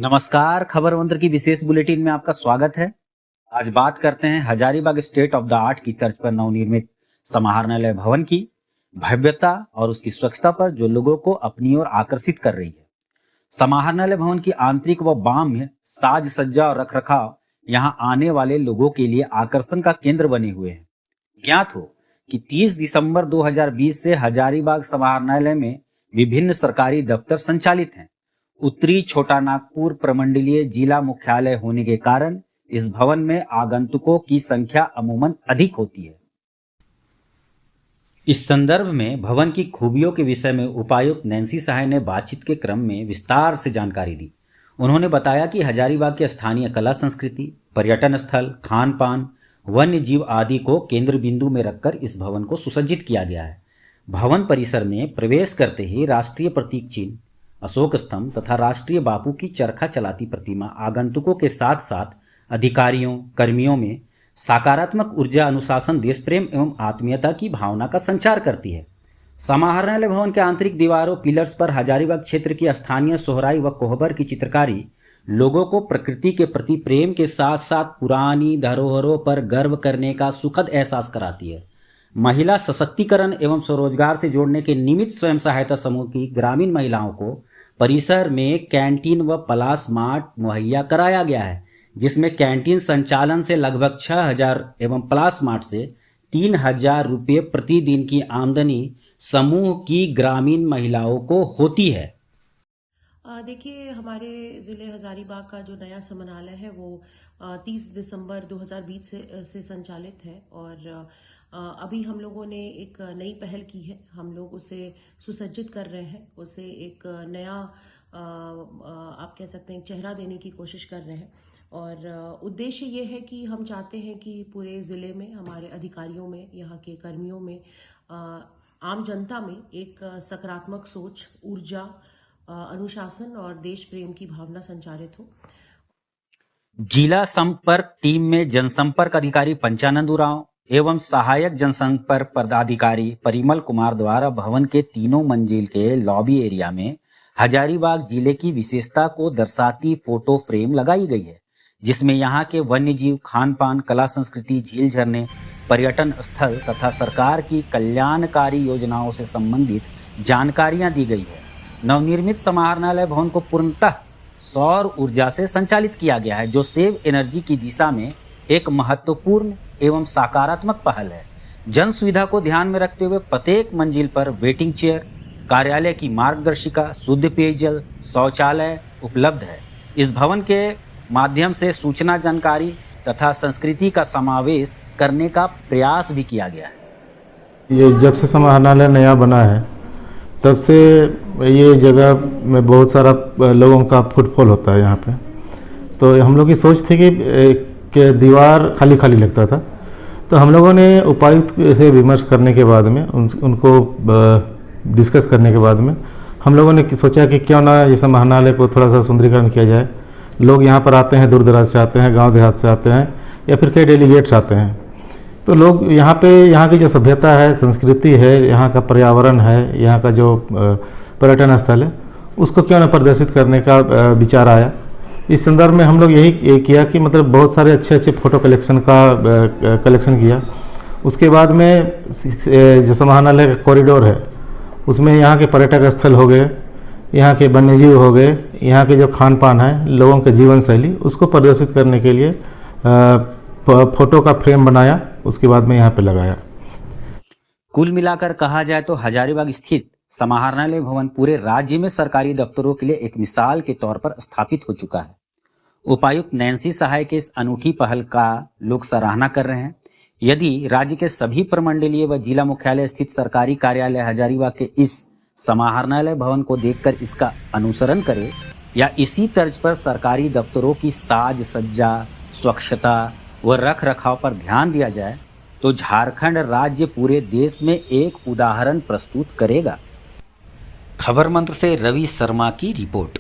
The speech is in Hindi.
नमस्कार, खबर मंत्र की विशेष बुलेटिन में आपका स्वागत है। आज बात करते हैं Hazaribagh state of the art की तर्ज पर नवनिर्मित समाहरणालय भवन की भव्यता और उसकी स्वच्छता पर जो लोगों को अपनी ओर आकर्षित कर रही है। समाहरणालय भवन की आंतरिक व बाह्य साज सज्जा और रखरखाव यहां आने वाले लोगों के लिए आकर्षण का केंद्र बने हुए हैं। ज्ञात हो कि 30 दिसंबर 2020 से हजारीबाग समाहरणालय में विभिन्न सरकारी दफ्तर संचालित हैं। उत्तरी छोटा नागपुर प्रमंडलीय जिला मुख्यालय होने के कारण इस भवन में आगंतुकों की संख्या अमूमन अधिक होती है। इस संदर्भ में भवन की खूबियों के विषय में उपायुक्त नैन्सी सहाय ने बातचीत के क्रम में विस्तार से जानकारी दी। उन्होंने बताया कि हजारीबाग के स्थानीय कला संस्कृति, पर्यटन स्थल, खान पान, वन्य जीव आदि को केंद्र बिंदु में रखकर इस भवन को सुसज्जित किया गया है। भवन परिसर में प्रवेश करते ही राष्ट्रीय प्रतीक चिन्ह, अशोक स्तंभ तथा राष्ट्रीय बापू की चरखा चलाती प्रतिमा आगंतुकों के साथ साथ अधिकारियों कर्मियों में सकारात्मक ऊर्जा, अनुशासन, देश प्रेम एवं आत्मीयता की भावना का संचार करती है। समाहरणालय भवन के आंतरिक दीवारों, पिलर्स पर हजारीबाग क्षेत्र की स्थानीय सोहराई व कोहबर की चित्रकारी लोगों को प्रकृति के प्रति प्रेम के साथ साथ पुरानी धरोहरों पर गर्व करने का सुखद एहसास कराती है। महिला सशक्तिकरण एवं स्वरोजगार से जोड़ने के निमित्त स्वयं सहायता समूह की ग्रामीण महिलाओं को परिसर में कैंटीन व प्लास मार्ट मुहैया कराया गया है, जिसमें कैंटीन संचालन से लगभग 6,000 एवं प्लास मार्ट से 3,000 रुपये प्रतिदिन की आमदनी समूह की ग्रामीण महिलाओं को होती है। देखिए, हमारे ज़िले हजारीबाग का जो नया समाहरणालय है वो 30 दिसंबर 2020 से संचालित है और अभी हम लोगों ने एक नई पहल की है। हम लोग उसे सुसज्जित कर रहे हैं, उसे एक नया आप कह सकते हैं चेहरा देने की कोशिश कर रहे हैं और उद्देश्य ये है कि हम चाहते हैं कि पूरे ज़िले में हमारे अधिकारियों में, यहाँ के कर्मियों में, आम जनता में एक सकारात्मक सोच, ऊर्जा, अनुशासन और देश प्रेम की भावना संचारित हो। जिला संपर्क टीम में जनसंपर्क अधिकारी पंचानंद उरांव एवं सहायक जनसंपर्क पदाधिकारी परिमल कुमार द्वारा भवन के तीनों मंजिल के लॉबी एरिया में हजारीबाग जिले की विशेषता को दर्शाती फोटो फ्रेम लगाई गई है, जिसमें यहाँ के वन्य जीव, खान पान, कला संस्कृति, झील झरने, पर्यटन स्थल तथा सरकार की कल्याणकारी योजनाओं से संबंधित जानकारियां दी गई है। नवनिर्मित समाहरणालय भवन को पूर्णतः सौर ऊर्जा से संचालित किया गया है, जो सेव एनर्जी की दिशा में एक महत्वपूर्ण एवं सकारात्मक पहल है। जन सुविधा को ध्यान में रखते हुए प्रत्येक मंजिल पर वेटिंग चेयर, कार्यालय की मार्गदर्शिका, शुद्ध पेयजल, शौचालय उपलब्ध है। इस भवन के माध्यम से सूचना, जानकारी तथा संस्कृति का समावेश करने का प्रयास भी किया गया है। ये जब से समाहरणालय नया बना है तब से ये जगह में बहुत सारा लोगों का फुटफॉल होता है यहाँ पे। तो हम लोग की सोच थी कि दीवार खाली खाली लगता था, तो हम लोगों ने उपायुक्त से विमर्श करने के बाद में उनको डिस्कस करने के बाद में हम लोगों ने सोचा कि क्यों ना ये समाहरणालय को थोड़ा सा सुंदरीकरण किया जाए। लोग यहाँ पर आते हैं, दूर दराज से आते हैं, गांव देहात से आते हैं या फिर कई डेलीगेट्स आते हैं। तो लोग यहाँ पे, यहाँ की जो सभ्यता है, संस्कृति है, यहाँ का पर्यावरण है, यहाँ का जो पर्यटन स्थल है, उसको क्यों न प्रदर्शित करने का विचार आया। इस संदर्भ में हम लोग यही किया कि मतलब बहुत सारे अच्छे अच्छे फ़ोटो कलेक्शन किया। उसके बाद में जो समाहरणालय का कॉरिडोर है उसमें यहाँ के पर्यटक स्थल हो गए, यहाँ के वन्यजीव हो गए, यहाँ के जो खान पान है, लोगों के जीवन शैली, उसको प्रदर्शित करने के लिए फोटो का फ्रेम बनाया। उसके बाद में यहाँ पे लगाया। कुल मिलाकर कहा जाए तो हजारीबाग स्थित समाहरणालय भवन पूरे राज्य में सरकारी दफ्तरों के लिए एक मिसाल के तौर पर स्थापित हो चुका है। उपायुक्त नैन्सी सहाय के इस अनूठी पहल का लोग सराहना कर रहे हैं। यदि राज्य के सभी प्रमंडलीय व जिला मुख्यालय स्थित सरकारी कार्यालय हजारीबाग के इस समाहरणालय भवन को देखकर इसका अनुसरण करे या इसी तर्ज पर सरकारी दफ्तरों की साज सज्जा, स्वच्छता व रख रखाव पर ध्यान दिया जाए तो झारखंड राज्य पूरे देश में एक उदाहरण प्रस्तुत करेगा। खबर मंत्र से रवि शर्मा की रिपोर्ट।